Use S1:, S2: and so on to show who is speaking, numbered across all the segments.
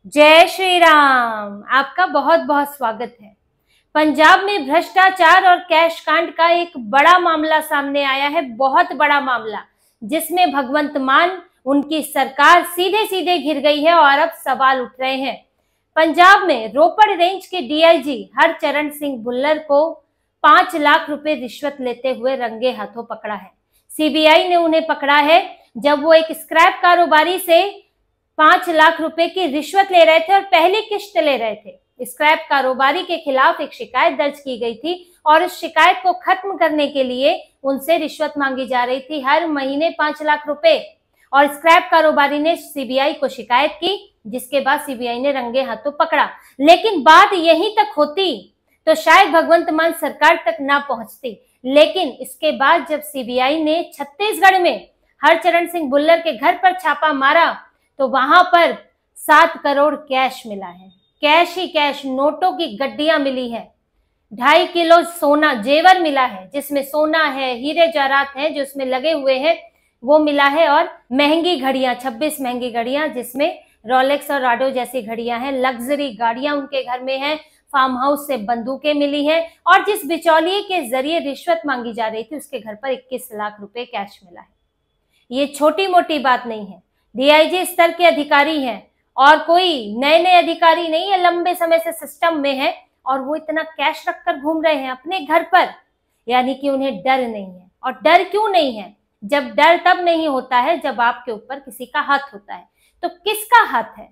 S1: जय श्री राम। आपका बहुत बहुत स्वागत है। पंजाब में भ्रष्टाचार और कैश कांड का एक बड़ा मामला सामने आया है, बहुत बड़ा मामला, जिसमें भगवंत मान उनकी सरकार सीधे सीधे घिर गई है और अब सवाल उठ रहे हैं। पंजाब में रोपड़ रेंज के डीआईजी हरचरण सिंह भुल्लर को 5 लाख रुपए रिश्वत लेते हुए रंगे हाथों पकड़ा है। सीबीआई ने उन्हें पकड़ा है जब वो एक स्क्रैप कारोबारी से 5 लाख रुपए की रिश्वत ले रहे थे और पहली किश्त ले रहे थे। स्क्रैप कारोबारी के खिलाफ एक शिकायत दर्ज की गई थी और उस शिकायत को खत्म करने के लिए उनसे रिश्वत मांगी जा रही थी, हर महीने 5 लाख रुपए। और स्क्रैप कारोबारी ने सीबीआई को शिकायत की, जिसके बाद सीबीआई ने रंगे हाथों पकड़ा। लेकिन बात यहीं तक होती तो शायद भगवंत मान सरकार तक ना पहुंचती। लेकिन इसके बाद जब सीबीआई ने छत्तीसगढ़ में हरचरण सिंह भुल्लर के घर पर छापा मारा तो वहां पर 7 करोड़ कैश मिला है। कैश ही कैश, नोटों की गड्डियां मिली है। 2.5 किलो सोना जेवर मिला है, जिसमें सोना है, हीरे जवाहरात हैं जो उसमें लगे हुए हैं, वो मिला है। और महंगी घड़ियां, 26 महंगी घड़ियां, जिसमें रोलेक्स और राडो जैसी घड़ियां हैं। लग्जरी गाड़ियां उनके घर में हैं। फार्म हाउस से बंदूकें मिली हैं और जिस बिचौलिए के जरिए रिश्वत मांगी जा रही थी उसके घर पर 21 लाख रुपए कैश मिला है। ये छोटी मोटी बात नहीं है। डीआईजी स्तर के अधिकारी हैं और कोई नए नए अधिकारी नहीं है, लंबे समय से सिस्टम में है और वो इतना कैश रखकर घूम रहे हैं अपने घर पर, यानी कि उन्हें डर नहीं है। और डर क्यों नहीं है? जब डर तब नहीं होता है जब आपके ऊपर किसी का हाथ होता है। तो किसका हाथ है?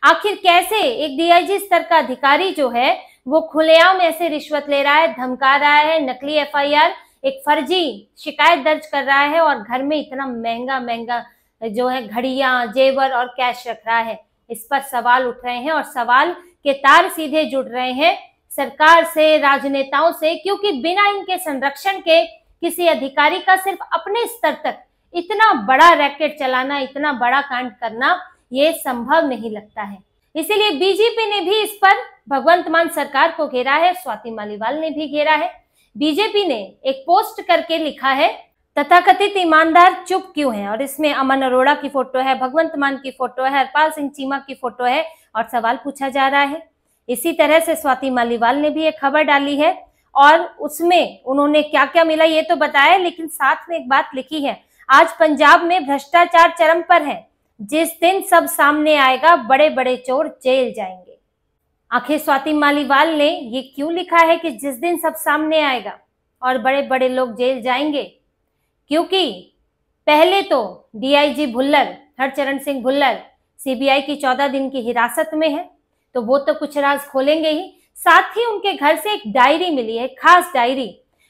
S1: आखिर कैसे एक डीआईजी स्तर का अधिकारी जो है वो खुलेआम ऐसे रिश्वत ले रहा है, धमका रहा है, नकली एफआईआर, एक फर्जी शिकायत दर्ज कर रहा है और घर में इतना महंगा महंगा जो है घड़ियां, जेवर और कैश रख रहा है? इस पर सवाल उठ रहे हैं और सवाल के तार सीधे जुड़ रहे हैं सरकार से, राजनेताओं से, क्योंकि बिना इनके संरक्षण के किसी अधिकारी का सिर्फ अपने स्तर तक इतना बड़ा रैकेट चलाना, इतना बड़ा कांड करना, ये संभव नहीं लगता है। इसीलिए बीजेपी ने भी इस पर भगवंत मान सरकार को घेरा है, स्वाति मालीवाल ने भी घेरा है। बीजेपी ने एक पोस्ट करके लिखा है, तथाकथित ईमानदार चुप क्यों हैं? और इसमें अमन अरोड़ा की फोटो है, भगवंत मान की फोटो है, हरपाल सिंह चीमा की फोटो है और सवाल पूछा जा रहा है। इसी तरह से स्वाति मालीवाल ने भी एक खबर डाली है और उसमें उन्होंने क्या क्या मिला ये तो बताया, लेकिन साथ में एक बात लिखी है, आज पंजाब में भ्रष्टाचार चरम पर है, जिस दिन सब सामने आएगा बड़े बड़े चोर जेल जाएंगे। आखिर स्वाति मालीवाल ने ये क्यों लिखा है कि जिस दिन सब सामने आएगा और बड़े बड़े लोग जेल जाएंगे? क्योंकि पहले तो डीआईजी भुल्लर, हरचरण सिंह भुल्लर, सीबीआई की 14 दिन की हिरासत में है, तो वो तो कुछ राज खोलेंगे ही। साथ ही उनके घर से एक डायरी मिली है, खास डायरी,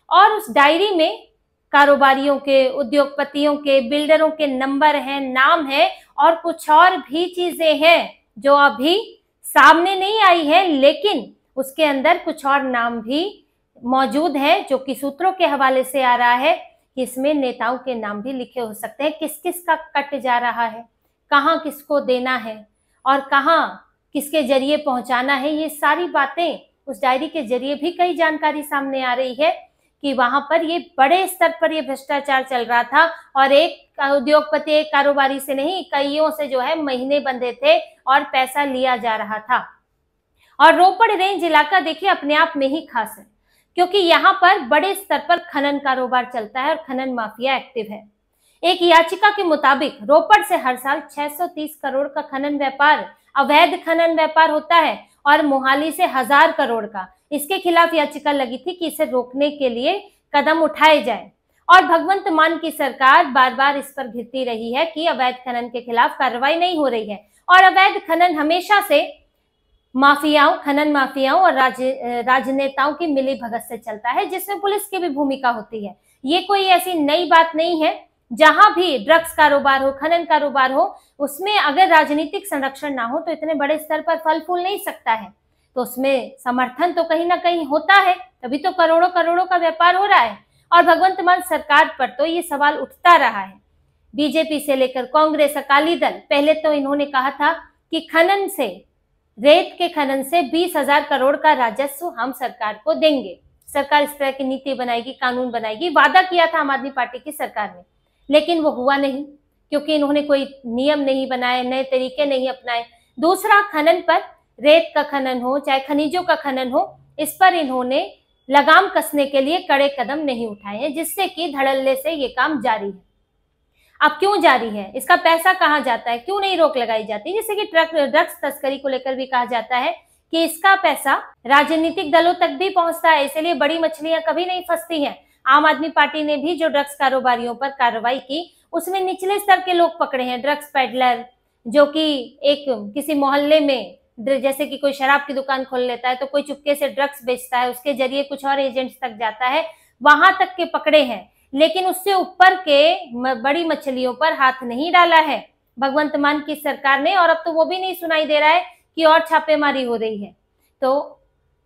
S1: और उस डायरी में कारोबारियों के, उद्योगपतियों के, बिल्डरों के नंबर हैं, नाम है और कुछ और भी चीजें हैं जो अभी सामने नहीं आई है, लेकिन उसके अंदर कुछ और नाम भी मौजूद है जो कि सूत्रों के हवाले से आ रहा है कि इसमें नेताओं के नाम भी लिखे हो सकते हैं। किस किस का कट जा रहा है, कहाँ किसको देना है और कहाँ किसके जरिए पहुंचाना है, ये सारी बातें उस डायरी के जरिए भी कई जानकारी सामने आ रही है कि वहां पर ये बड़े स्तर पर ये भ्रष्टाचार चल रहा था और एक उद्योगपति, एक कारोबारी से नहीं, कईयों से जो है महीने बंधे थे और पैसा लिया जा रहा था। और रोपड़ रेंज इलाका देखिए अपने आप में ही खास है, क्योंकि यहाँ पर बड़े स्तर पर खनन कारोबार चलता है और खनन माफिया एक्टिव है। एक याचिका के मुताबिक रोपड़ से हर साल 630 करोड़ का खनन व्यापार, अवैध खनन व्यापार होता है और मोहाली से 1000 करोड़ का। इसके खिलाफ याचिका लगी थी कि इसे रोकने के लिए कदम उठाए जाए और भगवंत मान की सरकार बार बार इस पर घिरती रही है कि अवैध खनन के खिलाफ कार्रवाई नहीं हो रही है। और अवैध खनन हमेशा से माफियाओं, खनन माफियाओं और राजनेताओं की मिली भगत से चलता है, जिसमें पुलिस की भी भूमिका होती है। ये कोई ऐसी नई बात नहीं है। जहां भी ड्रग्स कारोबार हो, खनन कारोबार हो, उसमें अगर राजनीतिक संरक्षण ना हो तो इतने बड़े स्तर पर फल फूल नहीं सकता है। तो उसमें समर्थन तो कहीं ना कहीं होता है, तभी तो करोड़ों करोड़ों का व्यापार हो रहा है। और भगवंत मान सरकार पर तो ये सवाल उठता रहा है, बीजेपी से लेकर कांग्रेस, अकाली दल। पहले तो इन्होंने कहा था कि खनन से, रेत के खनन से 20,000 करोड़ का राजस्व हम सरकार को देंगे, सरकार इस तरह की नीति बनाएगी, कानून बनाएगी। वादा किया था आम आदमी पार्टी की सरकार ने, लेकिन वो हुआ नहीं, क्योंकि इन्होंने कोई नियम नहीं बनाए, नए तरीके नहीं अपनाए। दूसरा, खनन पर, रेत का खनन हो चाहे खनिजों का खनन हो, इस पर इन्होंने लगाम कसने के लिए कड़े कदम नहीं उठाए हैं, जिससे कि धड़ल्ले से ये काम जारी है। अब क्यों जारी है, इसका पैसा कहाँ जाता है, क्यों नहीं रोक लगाई जाती? जैसे कि ड्रग्स तस्करी को लेकर भी कहा जाता है कि इसका पैसा राजनीतिक दलों तक भी पहुंचता है, इसलिए बड़ी मछलियां कभी नहीं फंसती हैं। आम आदमी पार्टी ने भी जो ड्रग्स कारोबारियों पर कार्रवाई की, उसमें निचले स्तर के लोग पकड़े हैं, ड्रग्स पेडलर, जो कि एक किसी मोहल्ले में जैसे कि कोई शराब की दुकान खोल लेता है तो कोई चुपके से ड्रग्स बेचता है, उसके जरिए कुछ और एजेंट्स तक जाता है, वहां तक के पकड़े हैं, लेकिन उससे ऊपर के बड़ी मछलियों पर हाथ नहीं डाला है भगवंत मान की सरकार ने। और अब तो वो भी नहीं सुनाई दे रहा है कि और छापेमारी हो रही है। तो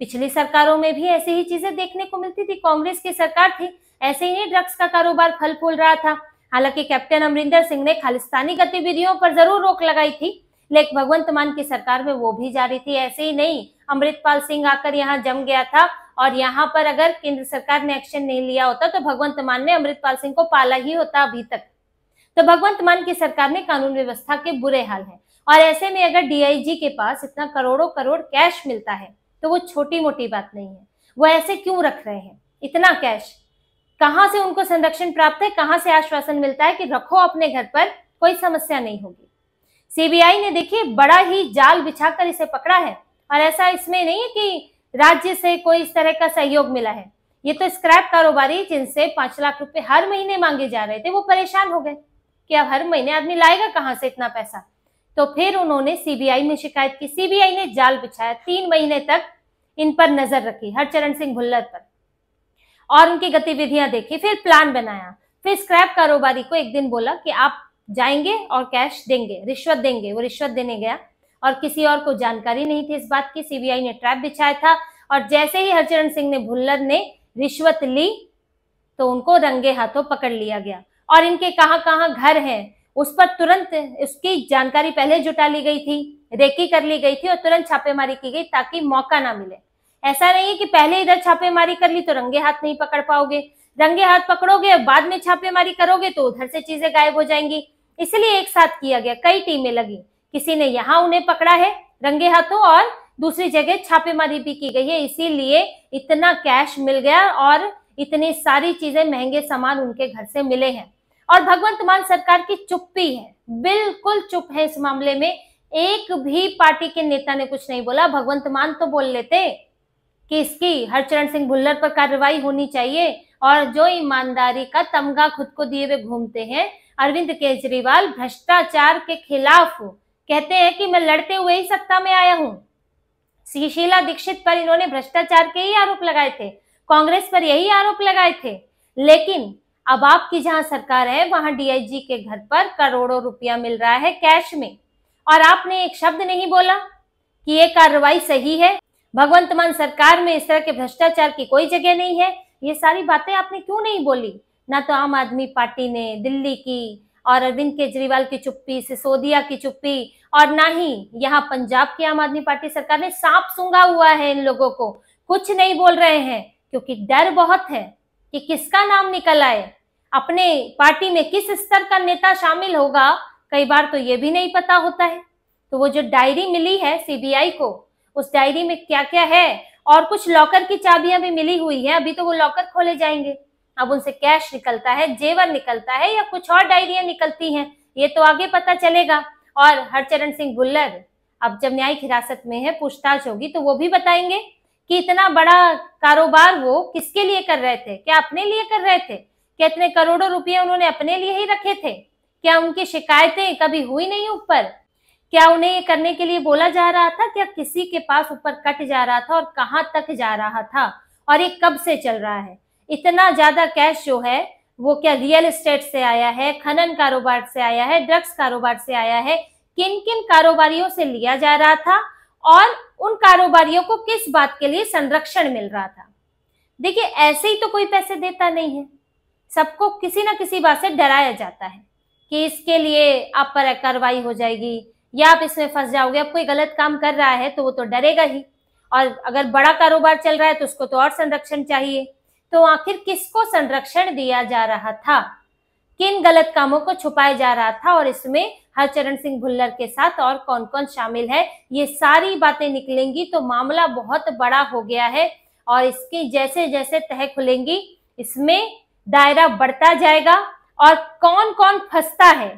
S1: पिछली सरकारों में भी ऐसी ही चीजें देखने को मिलती थी, कांग्रेस की सरकार थी, ऐसे ही ड्रग्स का कारोबार फल फूल रहा था। हालांकि कैप्टन अमरिंदर सिंह ने खालिस्तानी गतिविधियों पर जरूर रोक लगाई थी, लेकिन भगवंत मान की सरकार में वो भी जारी थी। ऐसे ही नहीं, अमृतपाल सिंह आकर यहाँ जम गया था और यहाँ पर अगर केंद्र सरकार ने एक्शन नहीं लिया होता तो भगवंत मान ने अमृतपाल सिंह को पाला ही होता अभी तक। तो भगवंत मान की सरकार में कानून व्यवस्था के बुरे हाल हैं, और ऐसे में अगर डीआईजी के पास इतना करोड़ों करोड़ कैश मिलता है तो वो छोटी मोटी बात नहीं है। वो ऐसे क्यों रख रहे हैं इतना कैश? कहाँ से उनको संरक्षण प्राप्त है, कहाँ से आश्वासन मिलता है कि रखो अपने घर पर, कोई समस्या नहीं होगी? सीबीआई ने देखिए बड़ा ही जाल बिछाकर इसे पकड़ा है, और ऐसा इसमें नहीं है कि राज्य से कोई इस तरह का सहयोग मिला है। ये तो स्क्रैप कारोबारी जिनसे 5 लाख रुपए हर महीने मांगे जा रहे थे, वो परेशान हो गए कि अब हर महीने आदमी लाएगा कहां से इतना पैसा। तो फिर उन्होंने सीबीआई में शिकायत की, सीबीआई ने जाल बिछाया, 3 महीने तक इन पर नजर रखी, हरचरण सिंह भुल्लर पर, और उनकी गतिविधियां देखी, फिर प्लान बनाया, फिर स्क्रैप कारोबारी को एक दिन बोला कि आप जाएंगे और कैश देंगे, रिश्वत देंगे। वो रिश्वत देने गया और किसी और को जानकारी नहीं थी इस बात की, सीबीआई ने ट्रैप बिछाया था, और जैसे ही हरचरण सिंह ने भुल्लर ने रिश्वत ली तो उनको रंगे हाथों पकड़ लिया गया, और इनके कहां कहां घर हैं उस पर तुरंत उसकी जानकारी पहले जुटा ली गई थी, रेकी कर ली गई थी और तुरंत छापेमारी की गई ताकि मौका ना मिले। ऐसा नहीं है कि पहले इधर छापेमारी कर ली तो रंगे हाथ नहीं पकड़ पाओगे, रंगे हाथ पकड़ोगे बाद में छापेमारी करोगे तो उधर से चीजें गायब हो जाएंगी। इसलिए एक साथ किया गया, कई टीमें लगी, किसी ने यहाँ उन्हें पकड़ा है रंगे हाथों और दूसरी जगह छापेमारी भी की गई है, इसीलिए इतना कैश मिल गया और इतनी सारी चीजें, महंगे सामान उनके घर से मिले हैं। और भगवंत मान सरकार की चुप्पी है, बिल्कुल चुप है इस मामले में, एक भी पार्टी के नेता ने कुछ नहीं बोला। भगवंत मान तो बोल लेते कि इसकी हरचरण सिंह भुल्लर पर कार्रवाई होनी चाहिए, और जो ईमानदारी का तमगा खुद को दिए हुए घूमते हैं अरविंद केजरीवाल भ्रष्टाचार के खिलाफ कहते हैं कि मैं लड़ते हुए ही सत्ता में आया हूं। शीला दीक्षित पर इन्होंने भ्रष्टाचार के ही आरोप लगाए थे, कांग्रेस पर यही आरोप लगाए थे, लेकिन अब आपकी जहां सरकार है वहां डीआईजी के घर पर करोड़ों रुपया मिल रहा है कैश में, और आपने एक शब्द नहीं बोला कि ये कार्रवाई सही है, भगवंत मान सरकार में इस तरह के भ्रष्टाचार की कोई जगह नहीं है। ये सारी बातें आपने क्यों नहीं बोली? ना तो आम आदमी पार्टी ने दिल्ली की और अरविंद केजरीवाल की चुप्पी, सिसोदिया की चुप्पी, और ना ही यहाँ पंजाब की आम आदमी पार्टी सरकार ने सांप सूंघा हुआ है इन लोगों को, कुछ नहीं बोल रहे हैं क्योंकि डर बहुत है कि किसका नाम निकल आए, अपने पार्टी में किस स्तर का नेता शामिल होगा, कई बार तो ये भी नहीं पता होता है। तो वो जो डायरी मिली है सीबीआई को, उस डायरी में क्या क्या है, और कुछ लॉकर की चाबियां भी मिली हुई है, अभी तो वो लॉकर खोले जाएंगे, अब उनसे कैश निकलता है, जेवर निकलता है या कुछ और डायरियां निकलती हैं, ये तो आगे पता चलेगा। और हरचरण सिंह भुल्लर अब जब न्यायिक हिरासत में है, पूछताछ होगी तो वो भी बताएंगे कि इतना बड़ा कारोबार वो किसके लिए कर रहे थे, क्या अपने लिए कर रहे थे, क्या इतने करोड़ों रुपए उन्होंने अपने लिए ही रखे थे, क्या उनकी शिकायतें कभी हुई नहीं ऊपर, क्या उन्हें ये करने के लिए बोला जा रहा था, क्या किसी के पास ऊपर कट जा रहा था और कहां तक जा रहा था, और ये कब से चल रहा है। इतना ज्यादा कैश जो है वो क्या रियल एस्टेट से आया है, खनन कारोबार से आया है, ड्रग्स कारोबार से आया है, किन किन कारोबारियों से लिया जा रहा था, और उन कारोबारियों को किस बात के लिए संरक्षण मिल रहा था। देखिए ऐसे ही तो कोई पैसे देता नहीं है, सबको किसी ना किसी बात से डराया जाता है कि इसके लिए आप पर कार्रवाई हो जाएगी या आप इसमें फंस जाओगे। अब कोई गलत काम कर रहा है तो वो तो डरेगा ही, और अगर बड़ा कारोबार चल रहा है तो उसको तो और संरक्षण चाहिए। तो आखिर किसको संरक्षण दिया जा रहा था? किन गलत कामों को छुपाया जा रहा था और इसमें हरचरण सिंह भुल्लर के साथ और कौन कौन शामिल है, ये सारी बातें निकलेंगी तो मामला बहुत बड़ा हो गया है। और इसकी जैसे जैसे तह खुलेंगी इसमें दायरा बढ़ता जाएगा और कौन कौन फंसता है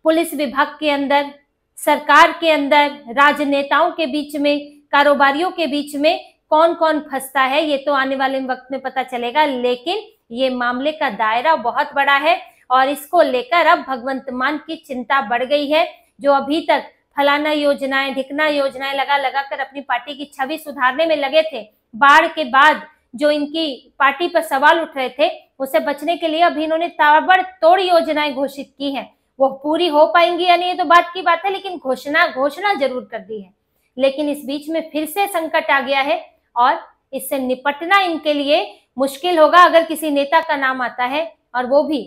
S1: पुलिस विभाग के अंदर, सरकार के अंदर, राजनेताओं के बीच में, कारोबारियों के बीच में कौन कौन फंसता है, ये तो आने वाले वक्त में पता चलेगा। लेकिन ये मामले का दायरा बहुत बड़ा है और इसको लेकर अब भगवंत मान की चिंता बढ़ गई है। जो अभी तक फलाना योजनाएं ढिकना योजनाएं लगा लगा कर अपनी पार्टी की छवि सुधारने में लगे थे, बाढ़ के बाद जो इनकी पार्टी पर सवाल उठ रहे थे उससे बचने के लिए अभी इन्होंने ताबड़तोड़ योजनाएं घोषित की हैं। वो पूरी हो पाएंगी या नहीं ये तो बात की बात है, लेकिन घोषणा जरूर कर दी है। लेकिन इस बीच में फिर से संकट आ गया है और इससे निपटना इनके लिए मुश्किल होगा अगर किसी नेता का नाम आता है, और वो भी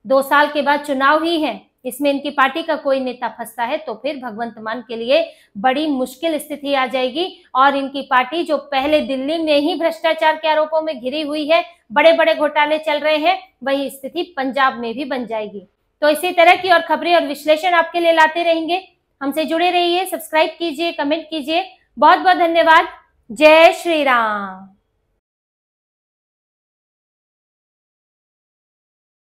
S1: 2 साल के बाद चुनाव ही है, इसमें इनकी पार्टी का कोई नेता फंसता है तो फिर भगवंत मान के लिए बड़ी मुश्किल स्थिति आ जाएगी। और इनकी पार्टी जो पहले दिल्ली में ही भ्रष्टाचार के आरोपों में घिरी हुई है, बड़े बड़े घोटाले चल रहे हैं, वही स्थिति पंजाब में भी बन जाएगी। तो इसी तरह की और खबरें और विश्लेषण आपके लिए लाते रहेंगे। हमसे जुड़े रहिए, सब्सक्राइब कीजिए, कमेंट कीजिए। बहुत बहुत धन्यवाद। जय श्री राम।